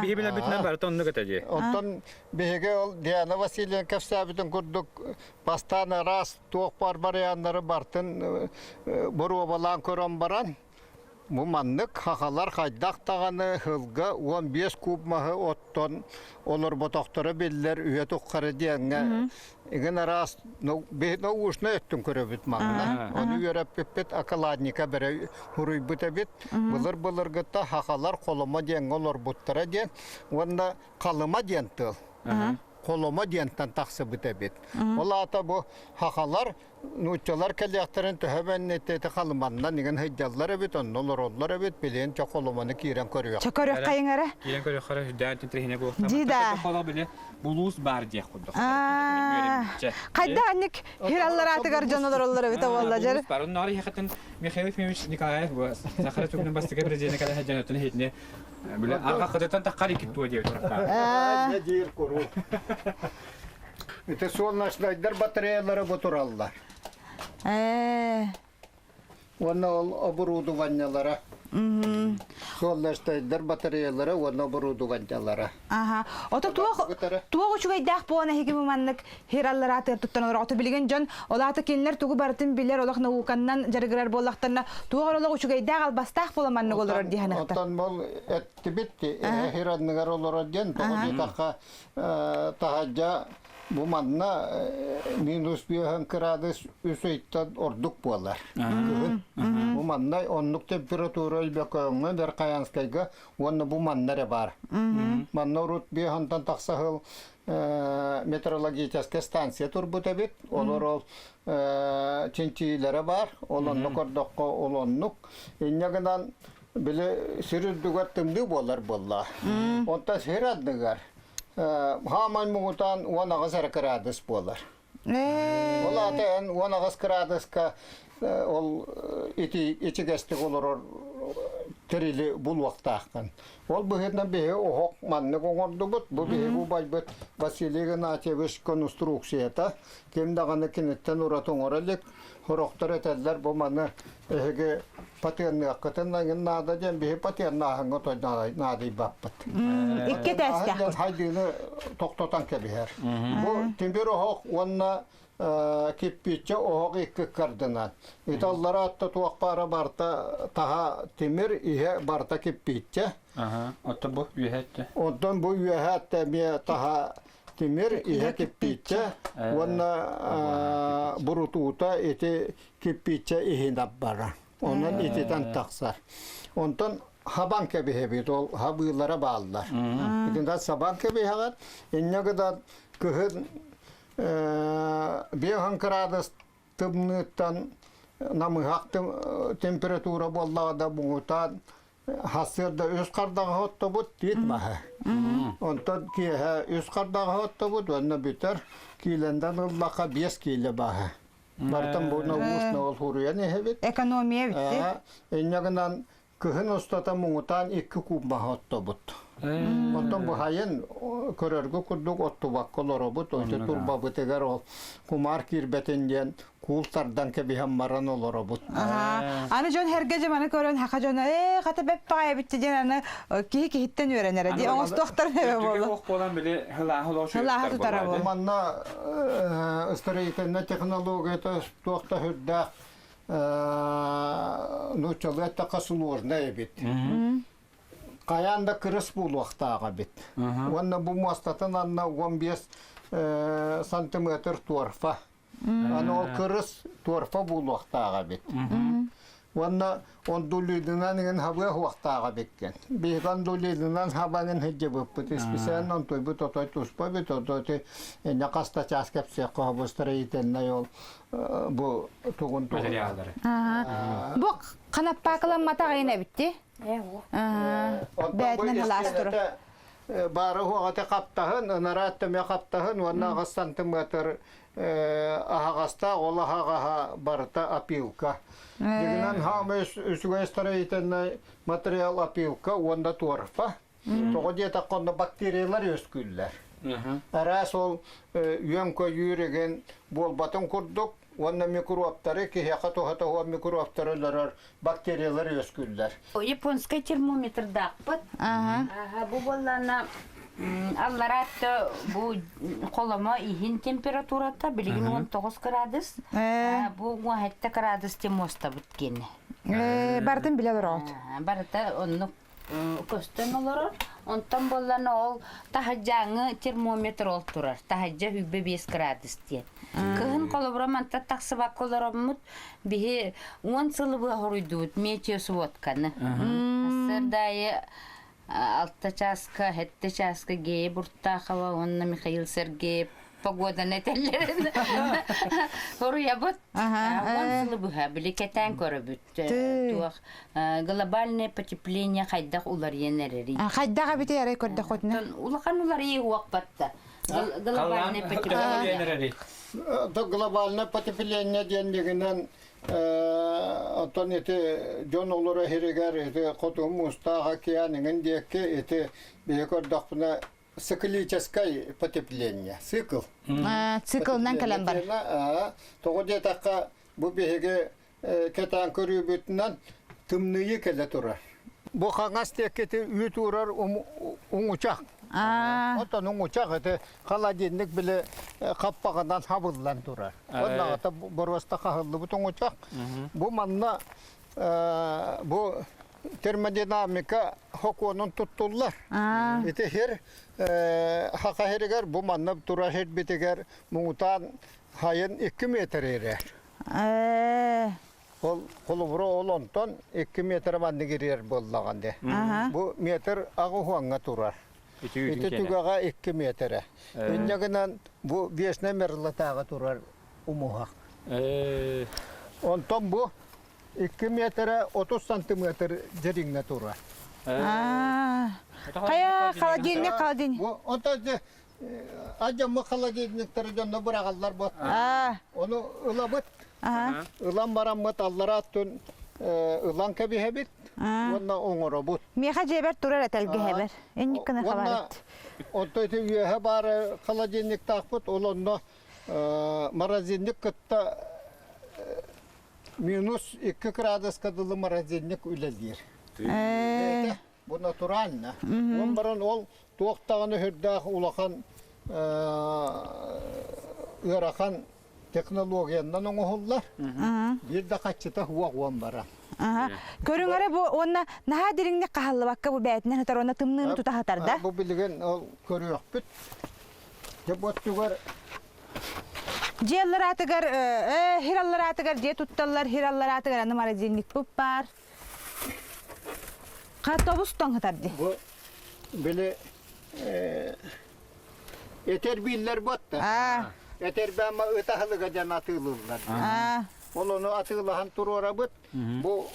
Биги биле бүтүнөн бар тонну кетеже. Оттон беге ол Диана Васильевна кевсабытын курдук пастана раз тоқ бар яннары бартын бору балан көрөн баран. Бу маннык хахалар хайдак таганы хылга 15 куб махы оттон олар ботоктора беллер үйе туккары дияңга иген раз но ушна өттүн көрөбүт магына onu үйөрөп пеппет акаладника бере хуруй бутабит булыр гытта хахалар колома дияң олар буттара дияң онда калыма дияң тыл колома дияңтан таксы бутабит ол ата бу хахалар нучалар каляктарын төһәбән нәтте калманнан дигән хәҗҗаллар бит, оннолар бит, билен чаколоманы кирән көрүк. Чакырык кайыңара? Кирән көрүк хара һүдән тинтрехне бу. Дида. Кала биле булус бар дия кудды. Кайда анник хиралларатыгар жонолор бит валла жер. Бар оннары хакытын Михаил Фемич Николаев бу. Сахара төкнен бастыга президент кала хәҗҗанатын хитне. Биле арга кыдытан таккар икит бу дип торакка. Не дир көрүк. Это солнечный батареялары ботураллар. Оны оборудованиялары. Солнечный батареялары, оны оборудованиялары. Ага. Ото туа учугайдах боана хеги маманнык хираллараты туттан орото билген жон олаты кинлер тугу бартын билер олак науканнан жарыгырар болактарна туа олак учугайдах албастах боламаннык олорор диханактар. Отан мол этти битти хиранныгар олорор ден тоги такка тахаджа bu manna -1 gradus üseytten orduk bolar. Bu manna onluk temperatura ilbekönge der kayanskayga onu bu mannare bar. Manna rut bir handan taksahıl meteorologическая станция турбутабит, олор ченчилere бар, олоннук ордокко олоннук. Иннегенан биле сürüldügattimdi bolar bolla. Onta seradныгар. Хаман мугутан 10 градус болар. Олатен 10 градуска ол ити ичигесте олор терили бул вақтаққан. Ол бұхетна бейі оғық манны қоңырды бұд, бұл бейі бұл байбыт Василий Игнатьевич конструкцията, кемдағаны кенеттен ұратын оралек, хорықтар әтәділер бұл маны әйге патенны аққытын нада ден бейі патенны ағын ғытой нады баппыт. Икке тәсті. Хайдыны тоқтатан кәбігер. Бұл тембер оғық онына кеппетче оғық екі кардынан. Италлара атты туақ бары барта таға темір ihe барта кеппетче. Отто бу үйәтті. Ondan bu üyehatta mi taha timir ihe kippiçe ona burututa eti kippiçe ihe nabbara. Ondan etiden taksar. Ondan haban kebi hebit ol habılara bağlılar. Etiden saban kebi hagat inne kadar kıhın bir hankradas tıbnıttan namı haktım temperatura bollağı da buğutan Hasırda üst kardağı hotta bud ditmaha. Ondan ki üst kardağı hotta bud onunla biter. Kilenden ıllaka 5 kilo baha. Bartan buna uğusna ol huruya ne hevit. Ekonomiye bitti. Enyaginan kıhın ustata muğutan 2 kubma hotta bud. Ondan bu hayın körörgü kurduk ottu bakkoloro bud. Oysa turba biteger ol. Kumar kirbetinden kultardan kebihem maran oloro bud. Ana jon her gece bana görün haka jon kata bep paya bitti jen ki hitten öğrenir diye onu doktor ne Türkiye oldu. ok olan bile hıla Hıla tutar bu. Manna stроительная технология это что-то худда ну человека сложная бит. Каянда кырыс бул вактага бит. Онна бу мастатын анна 15 сантиметр торфа. Аны ол кырыс торфа бул вактага бит. Онна он дулидынан ген хабы вактага биткен. Биган дулидынан хабанын хеджи буппут. Специально он той бут той туспа бит той накаста часкапсе кабы строительный yol bu tugun материалдары. Bu kanap pakılan mata yine bitti. Bätnen halastır. Бары хуагата каптахын, наратта ме каптахын, ванна 1 сантиметр агаста олахага барта опилка. Дегенен хамы үсүгө строительный материал опилка, онда торфа. Того дета конда бактериялар өскүлләр. Арас ол үйөнкө юреген болбатын курдук, онда микробтары кихяка тухата микробтары бактериялар өскүлләр. Японский термометр дақпыт. Бу боллана алларатта бу коломо ихин температурата билигин 19 градус. Бу 17 градус темоста бүткени. Бардым биле рот. Барта онну көстөн олорор. Онтан боллана ол тахажаңы термометр ол турар. Тахажа хүббе 5 градус диен. Кыһын колоброманта таксыбак колороммут бихи 10 сылыбы хоруйдут метеосу вотканы. Сырдайы 6 часка, 7 часка гей буртахова, онна Михаил Сергеев погода нетеллерин. Хоруя бут. 10 сылыбы били кетен көрөбүт. Туак глобальное потепление хайдак улар енерери. Хайдага бите ярай көрдө хотна. Улахан улар ий уакпатта. Глобальное потепление. То глобальное потепление дендигинен отон эти жон олора херегер эти котум мустага киянин декке эти бекордакпна циклическое потепление. Цикл. Циклдан калам бар. Того детака бу беге кетан көрүбүтүнөн тымныы келе турар. Бу хагас текети үт урар уңучак. Отон уңучак эти холодильник биле каппагадан хабылдан турар. Онда ата борваста кахылды бу уңучак. Бу манна бу термодинамика хоконун туттуллар. Эти хер хака херегер бу манна тура хет битегер муңутан хайын 2 метр эрер. Ол колубро олонтон 2 метр банды кирер боллаганде. Бу метр агы хуанга турар. Ити тугага 2 метр. Иннегенен бу 5 номерлатага турар умуга. Онтон бу 2 метр 30 сантиметр жериңне турар. Кая холодильник. Бу онтон ажамы холодильниктер жонно бурагаллар бот. Ону ылабыт. Илан бараммыт аллара аттын ылан кебихебит. Онна оңора бут. Меха жебер турар этелге хебер. Энник кына хабарат. Онтойты үйе бары холодильник тақпыт, ол онна морозильник кытта минус 2 градуска дылы морозильник үлелер. Бұл натурально. Он баран ол тоқтағаны хүрдәқ улақан ырақан технологияндан оңғылар. Бірді қатшыта хуақ бара. Көрүңөрө бу онна наха диринне кахаллы бакка бу бәйтинен хатар онна тымныны тутахатарда. Бу билген ол көрүөк бүт. Деп оттугар Желлар атыгар, хираллар атыгар, же тутталлар хираллар атыгар аны морозильник буп бар. Катобус тоңхатарды. Бу биле этер биллер ботта. Этер бама ытахылыга жана атылылар. Onu atığılahan turora bıt, bu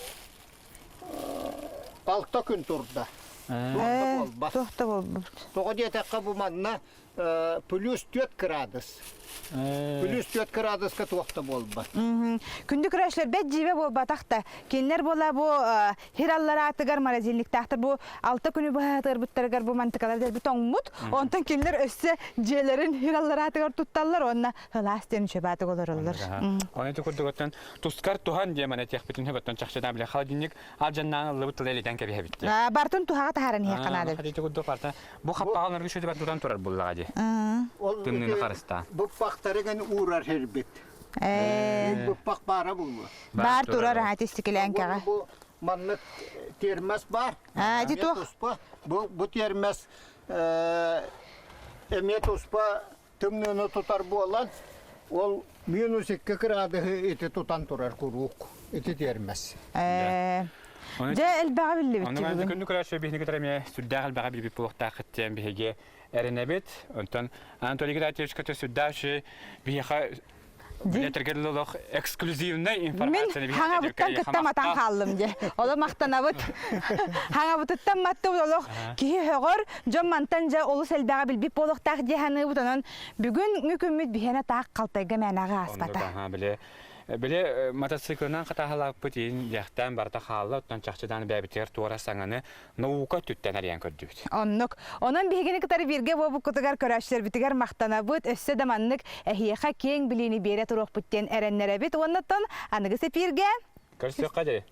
6 gün turda. Tohta bol. Toğa diyetekka bu manna plus 4 gradus. Plus 4 graduska tohta bolba. Күндү күрәшләр бәт җибе бу батакта. Кеннәр була бу хираллар атыгар морозильник тахтыр бу 6 көне баһатыр буттаргар бу мантыкалар дә бит оңмут. Онтан кеннәр өссе җеләрен хираллар атыгар тутталлар, онна хластен чебаты голырлар. Аны төкөрдөгөттөн тускар тухан демане тех битин хөбөттөн чакчадан биле холодильник алжаннан лыбыт леледен кебе битти. Бартын тухага тахарын яканады. Хadi төкөрдө парта. Бу хаппаганлар күшөдө бар туран турар буллага ди. Тымныны карыста. Bu paktarıgan uğrar herbet. Bu pak bara bu. Бар турар хатистикелен кага. Bu manlık termos var. Ди тох. Bu termos emet uspa tımnını tutar bu olan. Ol minus 2 gradı eti tutan turar kuruk. Eti termos. Же элбага билли бит. Аны күндү көрөшө бихни кетереме сүддагыл бага билби булукта хыттен биге эренебит. Онтон Анатолий Гратевич көтө сүддаши биха Билетергеллох эксклюзивный информация. Мен хаңа буттан кыттам атан халлым же. Ола мактанабыт. Хаңа буттан матты олох ки хөгөр жон мантан же олус элбага билбип болуктак жеханы бутанан бүгүн мүкүмүт бихена таак калтайга менага аспата. Биле мотоциклынан катахалап бутин яктан барта халла оттан чакчадан бәбитер туара саңаны наука түттен арыян көрдүбүт. Оннук. Онан бигени кытары бирге бу кутугар көрәшләр битигәр мактанабыт, өссө да маннык әһиеха кең билени бере турак буттен эреннәре бит. Оннан аныгы сепирге. Көрсөк кадәр.